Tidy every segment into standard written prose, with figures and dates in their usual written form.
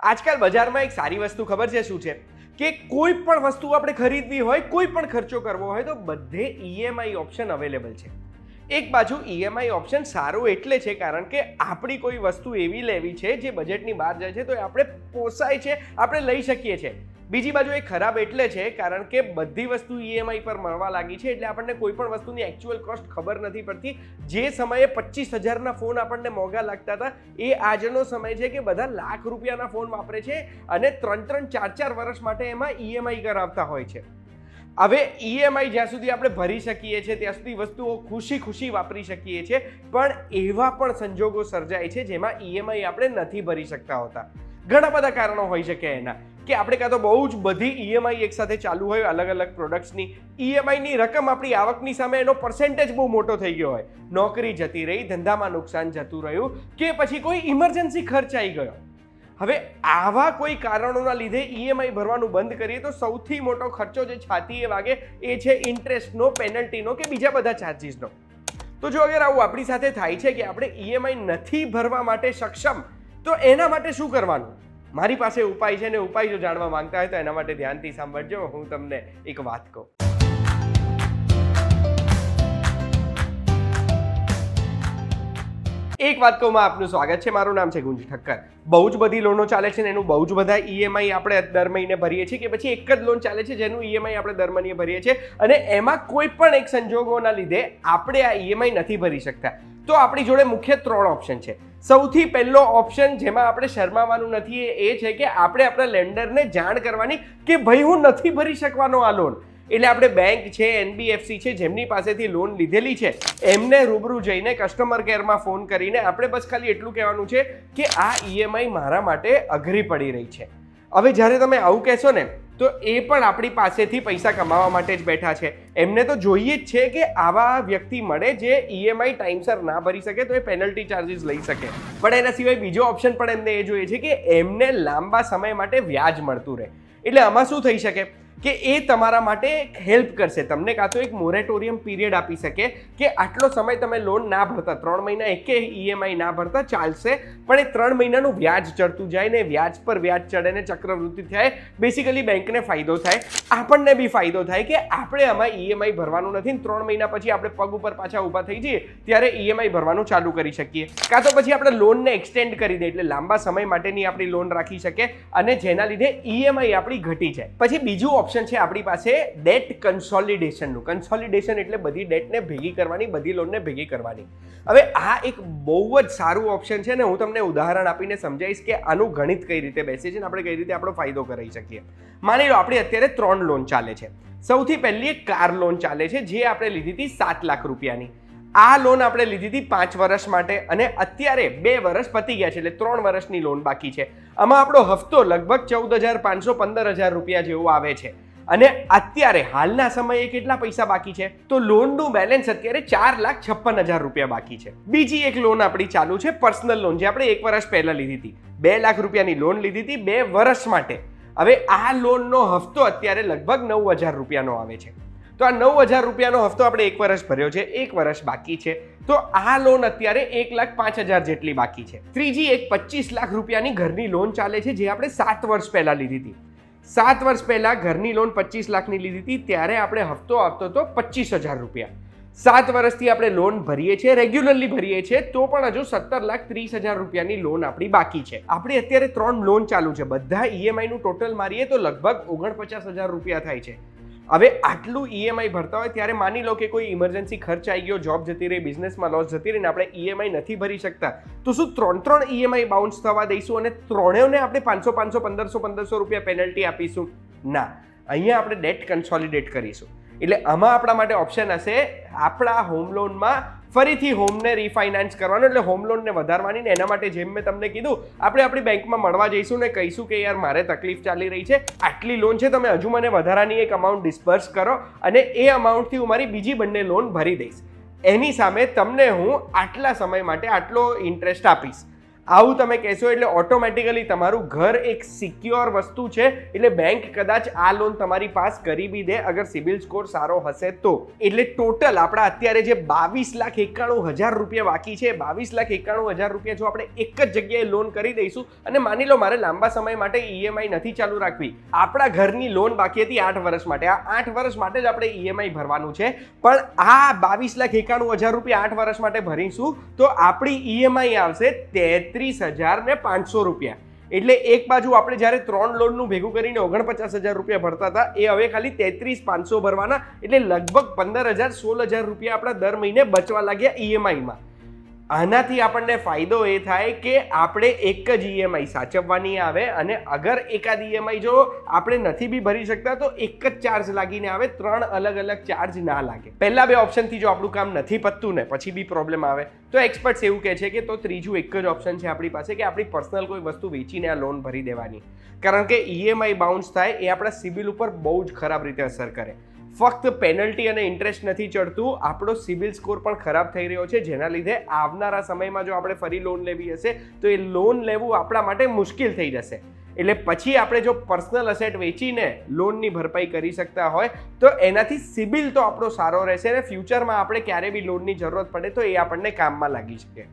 આજકાલ બજારમાં એક સારી વસ્તુ ખબર છે શું છે કે કોઈ પણ વસ્તુ આપણે ખરીદવી હોય, કોઈ પણ ખર્ચો કરવો હોય તો બધે ઈએમઆઈ ઓપ્શન અવેલેબલ છે. એક બાજુ ઈએમઆઈ ઓપ્શન સારું એટલે છે કારણ કે આપણી કોઈ વસ્તુ એવી લેવી છે જે બજેટની બહાર જાય છે તો આપણે પોસાય છે, આપણે લઈ શકીએ છીએ. બીજી બાજુ એ ખરાબ એટલે છે કારણ કે બધી વસ્તુ ઈએમઆઈ પર મળવા લાગી છે એટલે આપણને કોઈ પણ વસ્તુની એકચ્યુઅલ કોસ્ટ ખબર નથી પડતી. જે સમયે 25,000ના ફોન આપણને મોંઘા લાગતા હતા એ આજનો સમય છે કે બધા લાખ રૂપિયાના ફોન વાપરે છે અને 3-3, 4-4 વર્ષ માટે એમાં ઈએમઆઈ કરાવતા હોય છે. હવે ઈએમઆઈ જ્યાં સુધી આપણે ભરી શકીએ છીએ ત્યાં સુધી વસ્તુઓ ખુશી વાપરી શકીએ છીએ, પણ એવા પણ સંજોગો સર્જાય છે જેમાં ઈએમઆઈ આપણે નથી ભરી શકતા હોતા. ઘણા બધા કારણો હોઈ શકે એના, કે આપણે કાં તો બહુ જ બધી ઈએમઆઈ એકસાથે ચાલુ હોય અલગ અલગ પ્રોડક્ટ્સની, ઈએમઆઈની રકમ આપણી આવકની સામે એનો પર્સેન્ટેજ બહુ મોટો થઈ ગયો હોય, નોકરી જતી રહી, ધંધામાં નુકસાન જતું રહ્યું, કે પછી કોઈ ઇમરજન્સી ખર્ચ આવી ગયો. હવે આવા કોઈ કારણોના લીધે ઈએમઆઈ ભરવાનું બંધ કરીએ તો સૌથી મોટો ખર્ચો જે છાતીએ વાગે એ છે ઇન્ટરેસ્ટનો, પેનલ્ટીનો કે બીજા બધા ચાર્જીસનો. તો જો અગર આવું આપણી સાથે થાય છે કે આપણે ઈએમઆઈ નથી ભરવા માટે સક્ષમ, તો એના માટે શું કરવાનું? મારી પાસે ઉપાય છે ને ઉપાય જો જાણવા માંગતા હોય તો એના માટે ધ્યાનથી સાંભળજો. હું તમને એક વાત કહું. એક વાત કહું, આપનું સ્વાગત છે. મારું નામ છે ગુંજ ઠક્કર. બહુ જ બધી લોનો ચાલે છે ને એનું બહુ જ બધા ઈએમઆઈ આપણે દર મહિને ભરીએ છીએ, કે પછી એક જ લોન ચાલે છે જેનું ઈએમઆઈ આપણે દર મહિને ભરીએ છીએ અને એમાં કોઈ પણ એક સંજોગોના લીધે આપણે આ ઈએમઆઈ નથી ભરી શકતા. તો આપણી જોડે મુખ્ય 3 ઓપ્શન છે. સૌથી પહેલો ઓપ્શન જેમાં આપણે શરમાવાનું નથી એ છે કે આપણે આપણા લેન્ડરને જાણ કરવાની કે ભાઈ હું નથી ભરી શકવાનો આ લોન. એટલે આપણે બેંક છે, એનબીએફસી છે, જેમની પાસેથી લોન લીધેલી છે એમને રૂબરૂ જઈને કસ્ટમર કેરમાં ફોન કરીને આપણે બસ ખાલી એટલું કહેવાનું છે કે આ ઈએમઆઈ મારા માટે અઘરી પડી રહી છે. હવે જ્યારે તમે આવું કહેશો ને તો એ પણ આપણી પાસેથી પૈસા કમાવા માટે જ બેઠા છે. એમને તો જોઈએ જ છે કે આવા વ્યક્તિ મળે જે ઈએમઆઈ ટાઈમસર ના ભરી શકે તો એ પેનલ્ટી ચાર્જીસ લઈ શકે. પણ એના સિવાય બીજો ઓપ્શન પણ એમને એ જોઈએ છે કે એમને લાંબા સમય માટે વ્યાજ મળતું રહે. એટલે આમાં શું થઈ શકે કે એ તમારા માટે હેલ્પ કરશે. તમને કાં તો એક મોરેટોરિયમ પીરિયડ આપી શકે કે આટલો સમય તમે લોન ના ભરતા, 3 મહિના એકે ઈએમઆઈ ના ભરતા ચાલશે, પણ એ 3 મહિનાનું વ્યાજ ચડતું જાય ને વ્યાજ પર વ્યાજ ચડે ને ચક્રવૃદ્ધિ થાય. બેસિકલી બેંકને ફાયદો થાય, આપણને બી ફાયદો થાય કે આપણે આમાં ઈએમઆઈ ભરવાનું નથી. 3 મહિના પછી આપણે પગ ઉપર પાછા ઊભા થઈ જઈએ ત્યારે ઈએમઆઈ ભરવાનું ચાલુ કરી શકીએ. કાં તો પછી આપણે લોનને એક્સટેન્ડ કરી દઈએ એટલે લાંબા સમય માટેની આપણી લોન રાખી શકે અને જેના લીધે ઈએમઆઈ આપણી ઘટી જાય. પછી બીજું ઓપ્શન છે આપણી પાસે ડેટ કન્સોલિડેશનનું. કન્સોલિડેશન એટલે બધી ડેટને ભેગી કરવાની, બધી લોનને ભેગી કરવાની. હવે આ એક બહુ જ સારું ઓપ્શન છે ને હું તમને ઉદાહરણ આપીને સમજાવીશ કે આનું ગણિત કઈ રીતે બેસે છે ને આપણે કઈ રીતે આપણો ફાયદો કરી શકીએ. માની લો આપણી અત્યારે 3 લોન ચાલે છે. સૌથી પહેલી એક કાર લોન ચાલે છે જે આપણે લીધી હતી 7 લાખ રૂપિયાની. આ લોન આપણે લીધી હતી 5 વર્ષ માટે અને અત્યારે 2 વર્ષ પતી ગયા છે એટલે 3 વર્ષની લોન બાકી છે. આમાં આપણો હફતો લગભગ 14,500, 15,000 રૂપિયા જેવો આવે છે. અને અત્યારે હાલના સમયે કેટલા પૈસા બાકી છે તો લોનનું બેલેન્સ અત્યારે 4,56,000 રૂપિયા બાકી છે. બીજી એક લોન આપણી ચાલુ છે પર્સનલ લોન, જે આપણે 1 વર્ષ પહેલા લીધી હતી. 2 લાખ રૂપિયાની લોન લીધી હતી 2 વર્ષ માટે. હવે આ લોનનો હફતો અત્યારે લગભગ 9,000 રૂપિયાનો આવે છે. તો આ 9,000 રૂપિયાનો હફતો આપણે 1 વર્ષ ભર્યો છે, 1 વર્ષ બાકી છે. તો આ લોન અત્યારે 1,05,000 જેટલી બાકી છે. ત્રીજી એક 25 લાખ રૂપિયાની ઘરની લોન ચાલે છે જે આપણે 7 વર્ષ પહેલા લીધી હતી. 7 વર્ષ પહેલા ઘરની લોન 25 લાખની લીધી હતી ત્યારે આપણે હફતો આવતો હતો 25,000 રૂપિયા. 7 વર્ષથી આપણે લોન ભરીએ છીએ, રેગ્યુલરલી ભરીએ છીએ, તો પણ હજુ 17,30,000 રૂપિયાની લોન આપણી બાકી છે. આપણી અત્યારે 3 લોન ચાલુ છે. બધા ઈએમઆઈનું ટોટલ મારીએ તો લગભગ 49,000 રૂપિયા થાય છે. હવે આટલું ઈએમઆઈ ભરતા હોય ત્યારે માની લો કે કોઈ ઇમરજન્સી ખર્ચ આવી ગયો, જોબ જતી રહી, બિઝનેસમાં લોસ જતી રહી ને આપણે ઈએમઆઈ નથી ભરી શકતા, તો શું 3 ઈએમઆઈ બાઉન્સ થવા દઈશું અને ત્રણેયને આપણે 500, 1,500 રૂપિયા પેનલ્ટી આપીશું? ના, અહીંયા આપણે ડેટ કન્સોલિડેટ કરીશું. એટલે આમાં આપણા માટે ઓપ્શન હશે આપણા હોમ લોનમાં ફરીથી હોમને રીફાઇનાન્સ કરવાનો, એટલે હોમ લોનને વધારવાની. ને એના માટે જેમ મેં તમને કીધું આપણે આપણી બેંકમાં મળવા જઈશું ને કહીશું કે યાર મારે તકલીફ ચાલી રહી છે, આટલી લોન છે, તમે હજુ મને વધારાની એક અમાઉન્ટ ડિસ્બર્સ કરો અને એ અમાઉન્ટથી હું મારી બીજી બંને લોન ભરી દઈશ. એની સામે તમને હું આટલા સમય માટે આટલો ઇન્ટરેસ્ટ આપીશ. આવું તમે કહેશો એટલે ઓટોમેટિકલી તમારું ઘર એક સિક્યોર વસ્તુ છે, એટલે બેંક કદાચ આ લોન તમારી પાસ કરી બી દે અગર સિબિલ સ્કોર સારો હશે તો. એટલે ટોટલ આપણા અત્યારે જે 22,91,000 રૂપિયા બાકી છે, 22,91,000 રૂપિયા જો આપણે એક જ જગ્યાએ લોન કરી દઈશું, અને માની લો મારે લાંબા સમય માટે ઈએમઆઈ નથી ચાલુ રાખવી, આપણા ઘરની લોન બાકી હતી 8 વર્ષ માટે, આ 8 વર્ષ માટે જ આપણે ઈએમઆઈ ભરવાનું છે, પણ આ 22,91,000 રૂપિયા 8 વર્ષ માટે ભરીશું તો આપણી ઈએમઆઈ આવશે 33,500 રૂપિયા. એટલે એક બાજુ આપણે જ્યારે 3 લોનનું ભેગું કરીને 49,000 રૂપિયા ભરતા હતા, એ હવે ખાલી 33,500 ભરવાના, એટલે લગભગ 15,000-16,000 રૂપિયા આપણા દર મહિને બચવા લાગ્યા ઈએમઆઈમાં. આનાથી આપણને ફાયદો એ થાય કે આપણે એક જ ઈએમઆઈ સાચવવાની આવે, અને અગર એકાદ ઈએમઆઈ જો આપણે નથી બી ભરી શકતા તો એક જ ચાર્જ લાગીને આવે, 3 અલગ અલગ ચાર્જ ના લાગે. પહેલા 2 ઓપ્શનથી જો આપણું કામ નથી પતતું ને પછી બી પ્રોબ્લેમ આવે તો એક્સપર્ટ્સ એવું કહે છે કે તો ત્રીજું એક જ ઓપ્શન છે આપણી પાસે કે આપણી પર્સનલ કોઈ વસ્તુ વેચીને આ લોન ભરી દેવાની, કારણ કે ઈએમઆઈ બાઉન્સ થાય એ આપણા સિબિલ ઉપર બહુ જ ખરાબ રીતે અસર કરે. ફક્ત પેનલ્ટી અને ઇન્ટરેસ્ટ નથી ચડતું, આપણો સિબિલ સ્કોર પણ ખરાબ થઈ રહ્યો છે, જેના લીધે આવનારા સમયમાં જો આપણે ફરી લોન લેવી હશે તો એ લોન લેવું આપણા માટે મુશ્કેલ થઈ જશે. એટલે પછી આપણે જો પર્સનલ અસેટ વેચીને લોનની ભરપાઈ કરી શકતા હોય તો એનાથી સિબિલ તો આપણો સારો રહેશે, અને ફ્યુચરમાં આપણે ક્યારે બી લોનની જરૂરત પડે તો એ આપણને કામમાં લાગી શકે.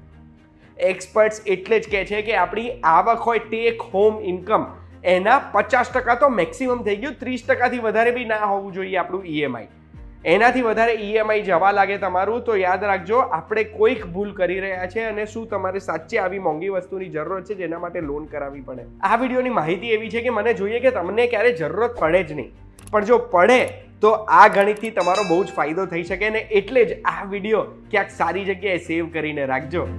એક્સપર્ટ્સ એટલે જ કહે છે કે આપણી આવક હોય ટેક હોમ ઇન્કમ એના 50% તો મેક્સિમમ થઈ ગયું, 30%થી વધારે બી ના હોવું જોઈએ આપણું ઈએમઆઈ. એનાથી વધારે ઈએમઆઈ જવા લાગે તમારું તો યાદ રાખજો આપણે કોઈક ભૂલ કરી રહ્યા છે, અને શું તમારે સાચે આવી મોંઘી વસ્તુની જરૂરત છે જેના માટે લોન કરાવવી પડે. આ વિડીયોની માહિતી એવી છે કે મને જોઈએ કે તમને ક્યારે જરૂરત પડે જ નહીં, પણ જો પડે તો આ ગણિતથી તમારો બહુ જ ફાયદો થઈ શકે, ને એટલે જ આ વિડીયો ક્યાંક સારી જગ્યાએ સેવ કરીને રાખજો.